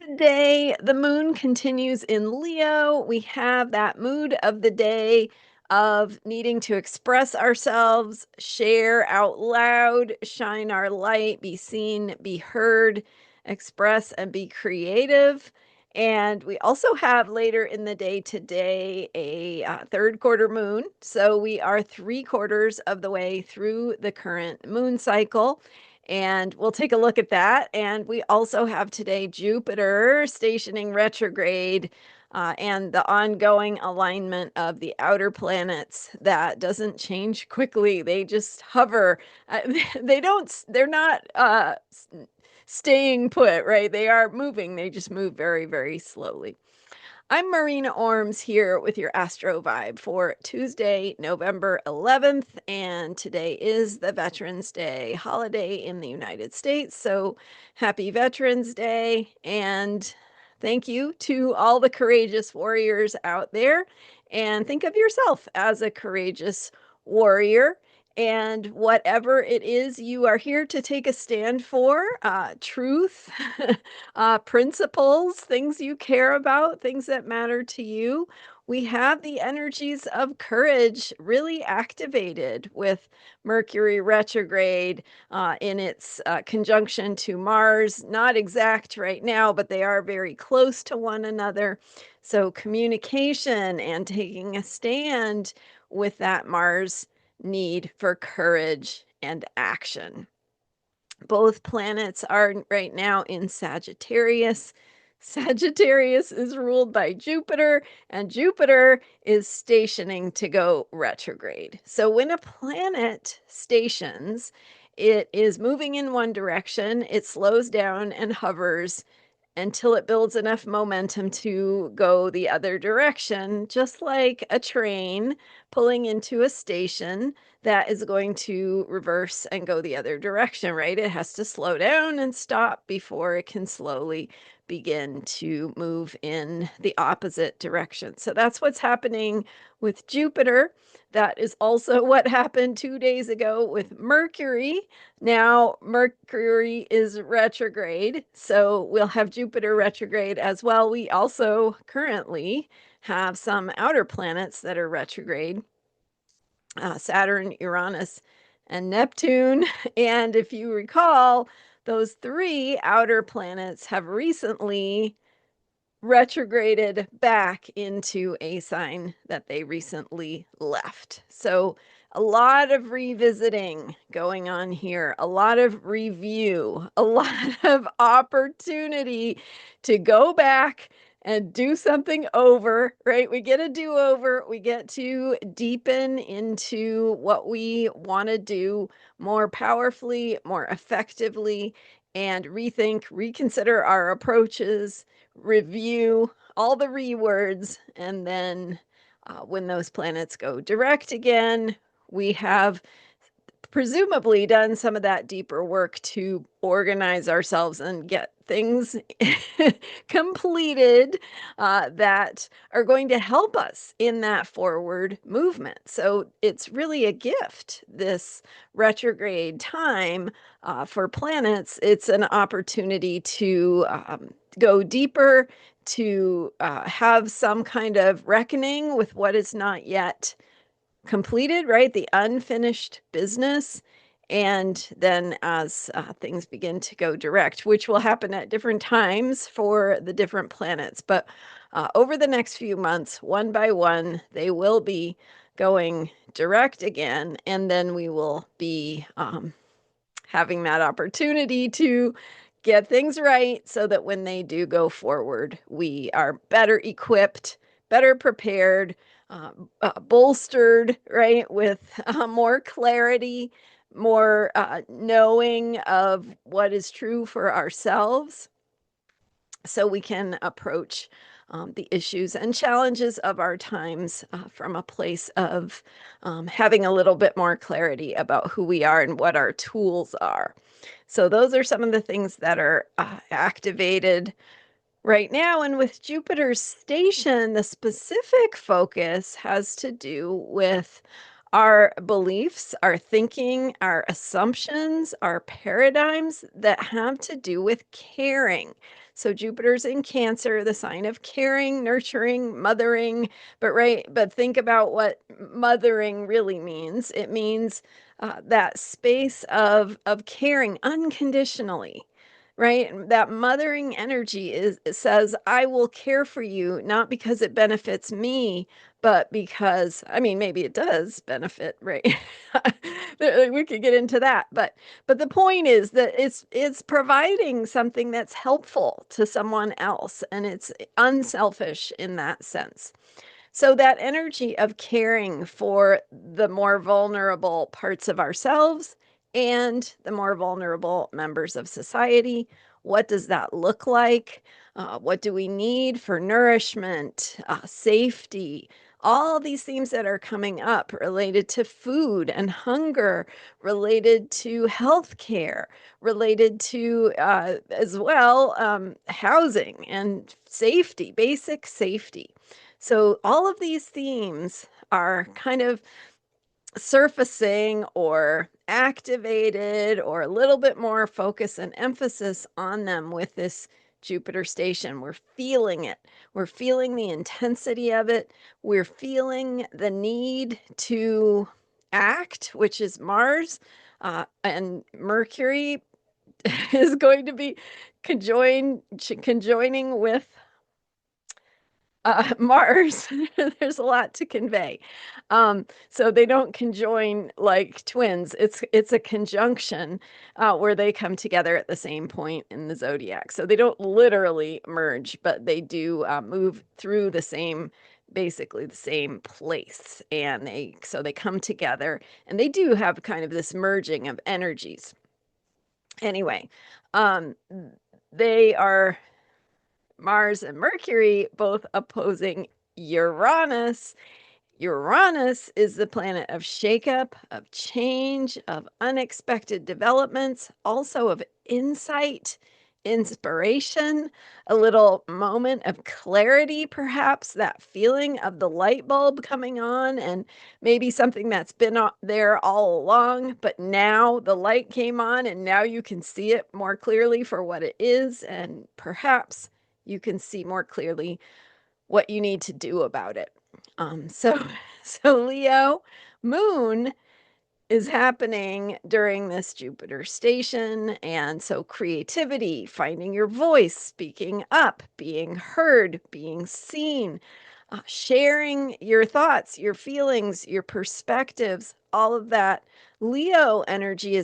Today, the moon continues in Leo. We have that mood of the day of needing to express ourselves, share out loud, shine our light, be seen, be heard, express, and be creative. And we also have later in the day today a third quarter moon. So we are 3/4 of the way through the current moon cycle. And we'll take a look at that. And we also have today Jupiter stationing retrograde and the ongoing alignment of the outer planets that doesn't change quickly. They just hover. They don't, they're not staying put, right? They are moving. They just move very, very slowly. I'm Marina Orms here with your Astro Vibe for Tuesday, November 11th, and today is the Veterans Day holiday in the United States. So happy Veterans Day, and thank you to all the courageous warriors out there. And think of yourself as a courageous warrior. And whatever it is you are here to take a stand for, truth, principles, things you care about, things that matter to you. We have the energies of courage really activated with Mercury retrograde in its conjunction to Mars. Not exact right now, but they are very close to one another. So, communication and taking a stand with that Mars need for courage and action. Both planets are right now in Sagittarius. Sagittarius is ruled by Jupiter, and Jupiter is stationing to go retrograde. So when a planet stations, it is moving in one direction, it slows down and hovers until it builds enough momentum to go the other direction, just like a train pulling into a station that is going to reverse and go the other direction, right? It has to slow down and stop before it can slowly begin to move in the opposite direction. So that's what's happening with Jupiter. That is also what happened 2 days ago with Mercury. Now, Mercury is retrograde, so we'll have Jupiter retrograde as well. We also currently have some outer planets that are retrograde, Saturn, Uranus, and Neptune. And if you recall, those three outer planets have recently retrograded back into a sign that they recently left. So a lot of revisiting going on here, a lot of review, a lot of opportunity to go back and do something over, right? We get a do-over. We get to deepen into what we want to do more powerfully, more effectively, and rethink, reconsider our approaches, review all the rewords, and then when those planets go direct again, we have presumably done some of that deeper work to organize ourselves and get things completed that are going to help us in that forward movement. So it's really a gift, this retrograde time for planets. It's an opportunity to go deeper, to have some kind of reckoning with what is not yet completed, right? The unfinished business. And then as things begin to go direct, which will happen at different times for the different planets. But over the next few months, one by one, they will be going direct again. And then we will be having that opportunity to get things right so that when they do go forward, we are better equipped, better prepared, bolstered, right, with more clarity, more knowing of what is true for ourselves, so we can approach the issues and challenges of our times from a place of having a little bit more clarity about who we are and what our tools are. So those are some of the things that are activated right now. And with Jupiter's station, the specific focus has to do with our beliefs, our thinking, our assumptions, our paradigms that have to do with caring. So Jupiter's in Cancer, the sign of caring, nurturing, mothering, but think about what mothering really means. It means that space of caring unconditionally. Right? That mothering energy is it says, I will care for you, not because it benefits me, but because, I mean, maybe it does benefit, right? We could get into that, but the point is that it's providing something that's helpful to someone else, and it's unselfish in that sense. So that energy of caring for the more vulnerable parts of ourselves and the more vulnerable members of society. What does that look like? What do we need for nourishment, safety? All these themes that are coming up related to food and hunger, related to healthcare, related to as well housing and safety, basic safety. So all of these themes are kind of surfacing or activated or a little bit more focus and emphasis on them with this Jupiter station. We're feeling it. We're feeling the intensity of it. We're feeling the need to act, which is Mars. And Mercury is going to be conjoining with Mars. There's a lot to convey. So they don't conjoin like twins. It's a conjunction where they come together at the same point in the zodiac. So they don't literally merge, but they do move through basically the same place, and they come together, and they do have kind of this merging of energies. Anyway, um, they are Mars and Mercury both opposing Uranus. Uranus is the planet of shakeup, of change, of unexpected developments, also of insight, inspiration, a little moment of clarity, perhaps that feeling of the light bulb coming on, and maybe something that's been there all along, but now the light came on and now you can see it more clearly for what it is, and perhaps you can see more clearly what you need to do about it. So so Leo moon is happening during this Jupiter station. And so creativity, finding your voice, speaking up, being heard, being seen, sharing your thoughts, your feelings, your perspectives, all of that. Leo energy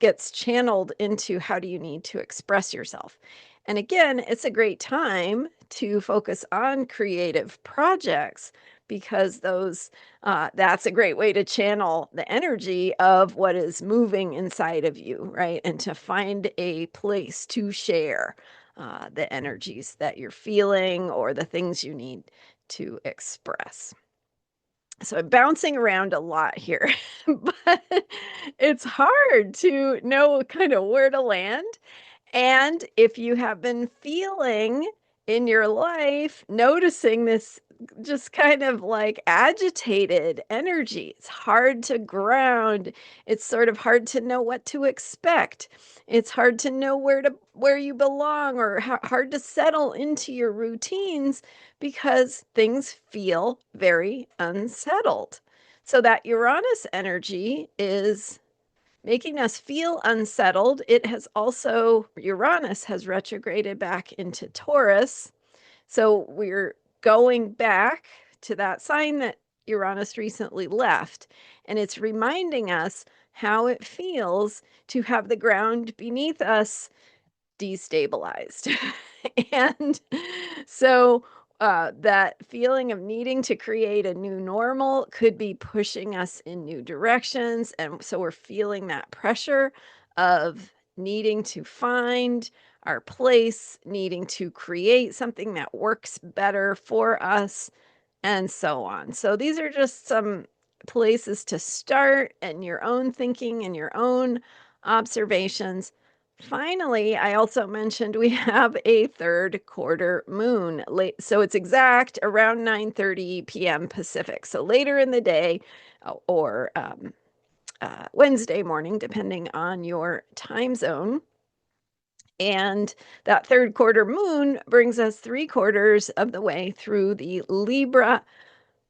gets channeled into how do you need to express yourself. And again, it's a great time to focus on creative projects because that's a great way to channel the energy of what is moving inside of you, right? And to find a place to share the energies that you're feeling or the things you need to express. So I'm bouncing around a lot here, but it's hard to know kind of where to land. And if you have been feeling in your life, noticing this just kind of like agitated energy, it's hard to ground. It's sort of hard to know what to expect. It's hard to know where you belong or hard to settle into your routines because things feel very unsettled. So that Uranus energy is making us feel unsettled. It has also, Uranus has retrograded back into Taurus. So we're going back to that sign that Uranus recently left. And it's reminding us how it feels to have the ground beneath us destabilized. And so that feeling of needing to create a new normal could be pushing us in new directions. And so we're feeling that pressure of needing to find our place, needing to create something that works better for us, and so on. So these are just some places to start and your own thinking and your own observations. finally, I also mentioned we have a third quarter moon late, so it's exact around 9:30 p.m. Pacific. So later in the day, or Wednesday morning, depending on your time zone. And that third quarter moon brings us 3/4 of the way through the Libra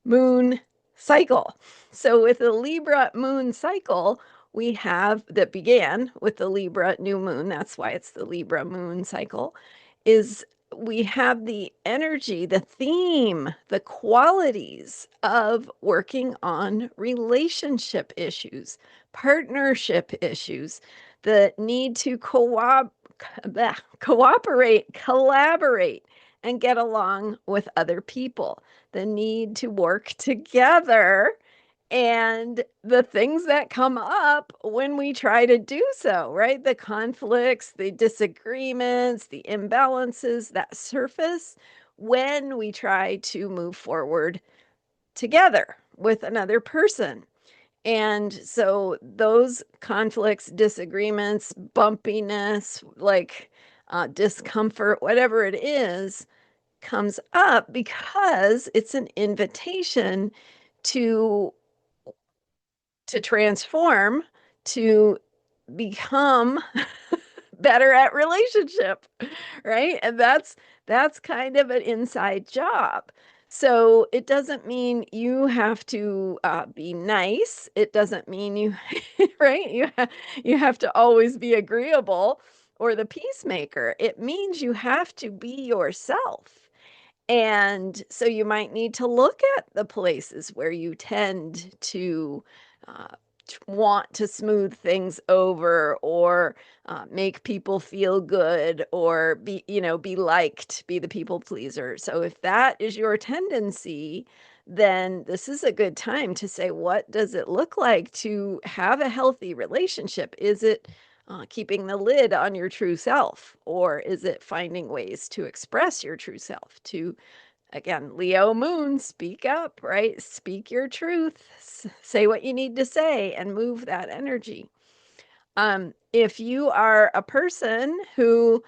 moon cycle. So with the Libra moon cycle, we have that began with the Libra new moon. That's why it's the Libra moon cycle. Is we have the energy, the theme, the qualities of working on relationship issues, partnership issues, the need to cooperate, collaborate, and get along with other people, the need to work together, and the things that come up when we try to do so, right? The conflicts, the disagreements, the imbalances that surface when we try to move forward together with another person. And so those conflicts, disagreements, bumpiness, like discomfort, whatever it is, comes up because it's an invitation to transform, to become better at relationship, right? And that's kind of an inside job. So it doesn't mean you have to be nice. It doesn't mean you, right? You have to always be agreeable or the peacemaker. It means you have to be yourself. And so you might need to look at the places where you tend to uh, want to smooth things over, or make people feel good, or be liked, be the people pleaser. So if that is your tendency, then this is a good time to say, what does it look like to have a healthy relationship? Is it keeping the lid on your true self, or is it finding ways to express your true self? To, again, Leo moon, speak up, right? Speak your truth, say what you need to say, and move that energy. If you are a person who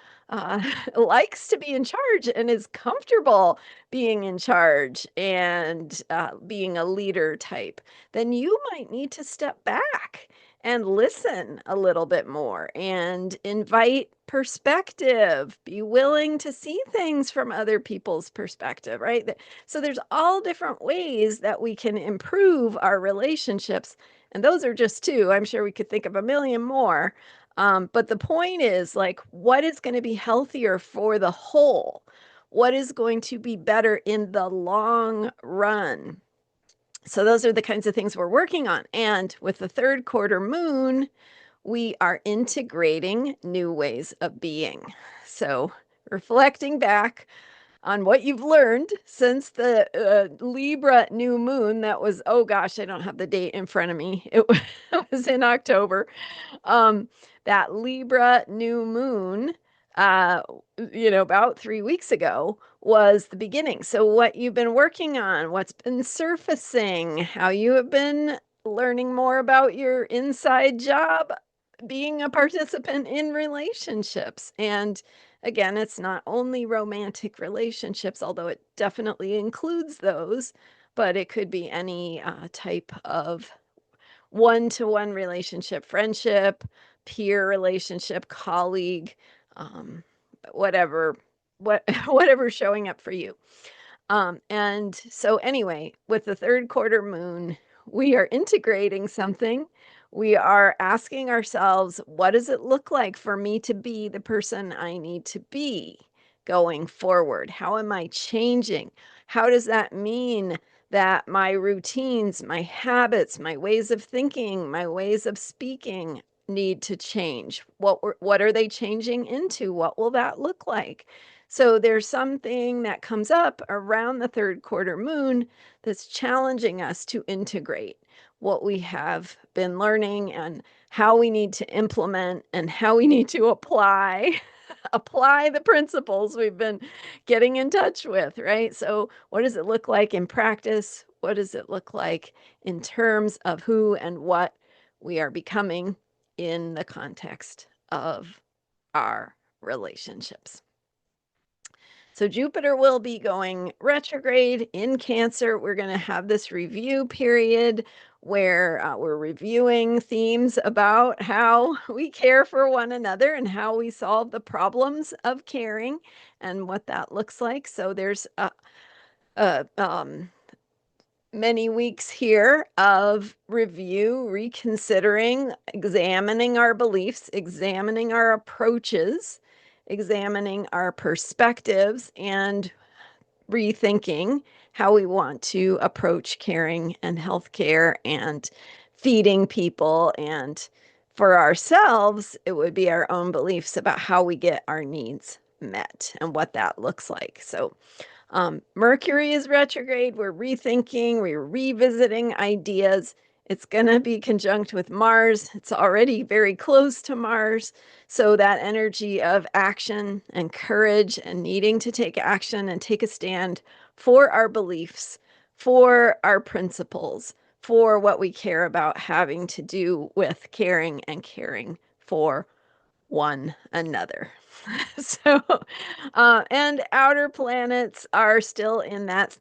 likes to be in charge and is comfortable being in charge and being a leader type, then you might need to step back and listen a little bit more and invite perspective. Be willing to see things from other people's perspective, right? So there's all different ways that we can improve our relationships, and those are just two. I'm sure we could think of a million more. But the point is, like, what is going to be healthier for the whole? What is going to be better in the long run? So those are the kinds of things we're working on. And with the third quarter moon, we are integrating new ways of being. So reflecting back on what you've learned since the Libra new moon. That was, oh gosh, I don't have the date in front of me. It was in October. Um, that Libra new moon, uh, about 3 weeks ago, was the beginning. So, what you've been working on, what's been surfacing, how you have been learning more about your inside job, being a participant in relationships. And again, it's not only romantic relationships, although it definitely includes those, but it could be any type of one-to-one relationship, friendship, peer relationship, colleague, um, whatever, whatever's showing up for you. And so anyway, with the third quarter moon, we are integrating something. We are asking ourselves, what does it look like for me to be the person I need to be going forward? How am I changing? How does that mean that my routines, my habits, my ways of thinking, my ways of speaking need to change? What are they changing into? What will that look like? So there's something that comes up around the third quarter moon that's challenging us to integrate what we have been learning, and how we need to implement, and how we need to apply apply the principles we've been getting in touch with, right? So what does it look like in practice? What does it look like in terms of who and what we are becoming in the context of our relationships. So Jupiter will be going retrograde in Cancer. We're going to have this review period where we're reviewing themes about how we care for one another and how we solve the problems of caring and what that looks like. So there's a many weeks here of review, reconsidering, examining our beliefs, examining our approaches, examining our perspectives, and rethinking how we want to approach caring and healthcare and feeding people. And for ourselves, it would be our own beliefs about how we get our needs met and what that looks like. So Mercury is retrograde. We're rethinking, we're revisiting ideas. It's going to be conjunct with Mars. It's already very close to Mars. So, that energy of action and courage and needing to take action and take a stand for our beliefs, for our principles, for what we care about having to do with caring and caring for one another. So, and outer planets are still in that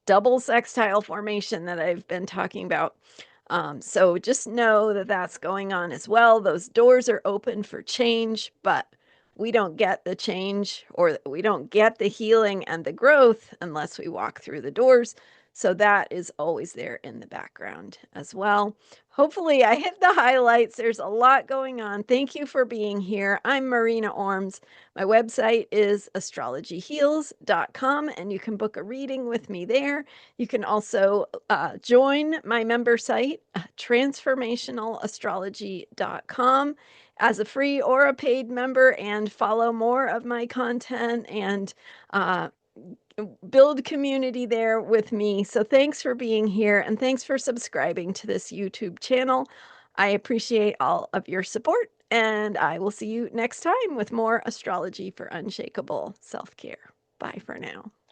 double sextile formation that I've been talking about. So just know that that's going on as well. Those doors are open for change, but we don't get the change or we don't get the healing and the growth unless we walk through the doors. So that is always there in the background as well. Hopefully, I hit the highlights. There's a lot going on. Thank you for being here. I'm Marina Orms. My website is astrologyheals.com, and you can book a reading with me there. You can also join my member site, transformationalastrology.com, as a free or a paid member and follow more of my content and uh, build community there with me. So thanks for being here and thanks for subscribing to this YouTube channel. I appreciate all of your support, and I will see you next time with more astrology for unshakable self care. Bye for now.